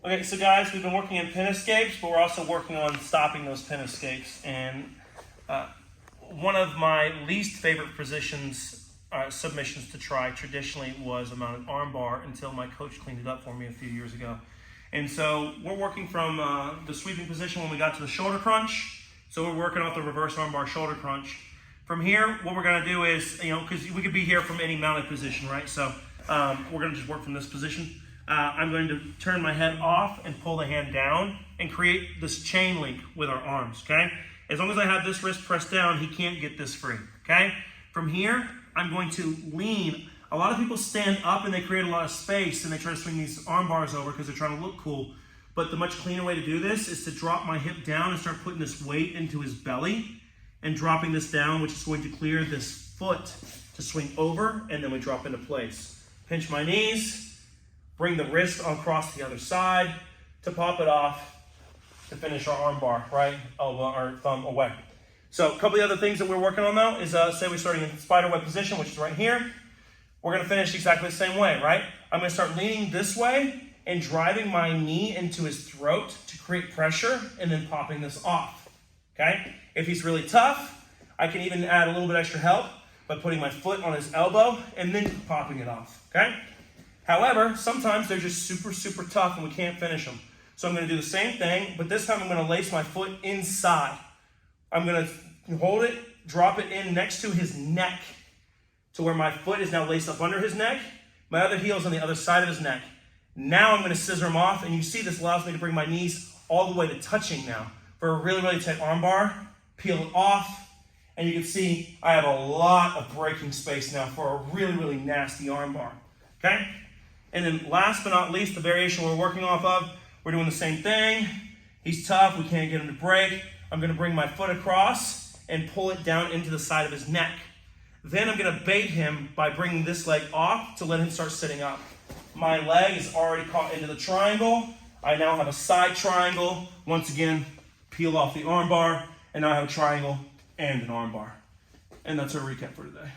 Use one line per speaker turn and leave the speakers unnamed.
Okay, so guys, we've been working in pin escapes, but we're also working on stopping those pin escapes. And one of my least favorite positions, submissions to try traditionally was a mounted arm bar until my coach cleaned it up for me a few years ago. And so we're working from the sweeping position when we got to the shoulder crunch. So we're working off the reverse arm bar shoulder crunch. From here, what we're gonna do is, because we could be here from any mounted position, right? So we're gonna just work from this position. I'm going to turn my head off and pull the hand down and create this chain link with our arms, okay? As long as I have this wrist pressed down, he can't get this free, okay? From here, I'm going to lean. A lot of people stand up and they create a lot of space and they try to swing these arm bars over because they're trying to look cool. But the much cleaner way to do this is to drop my hip down and start putting this weight into his belly and dropping this down, which is going to clear this foot to swing over, and then we drop into place. Pinch my knees. Bring the wrist across the other side to pop it off to finish our arm bar, right? Elbow or thumb away. So a couple of other things that we're working on though is say we're starting in spider web position, which is right here. We're gonna finish exactly the same way, right? I'm gonna start leaning this way and driving my knee into his throat to create pressure and then popping this off, okay? If he's really tough, I can even add a little bit extra help by putting my foot on his elbow and then popping it off, okay? However, sometimes they're just super, super tough and we can't finish them. So I'm gonna do the same thing, but this time I'm gonna lace my foot inside. I'm gonna hold it, drop it in next to his neck to where my foot is now laced up under his neck. My other heel is on the other side of his neck. Now I'm gonna scissor him off, and you see this allows me to bring my knees all the way to touching now. For a really, really tight arm bar, peel it off, and you can see I have a lot of breaking space now for a really, really nasty arm bar, okay? And then last but not least, the variation we're working off of, we're doing the same thing. He's tough, we can't get him to break. I'm gonna bring my foot across and pull it down into the side of his neck. Then I'm gonna bait him by bringing this leg off to let him start sitting up. My leg is already caught into the triangle. I now have a side triangle. Once again, peel off the arm bar, and now I have a triangle and an arm bar. And that's our recap for today.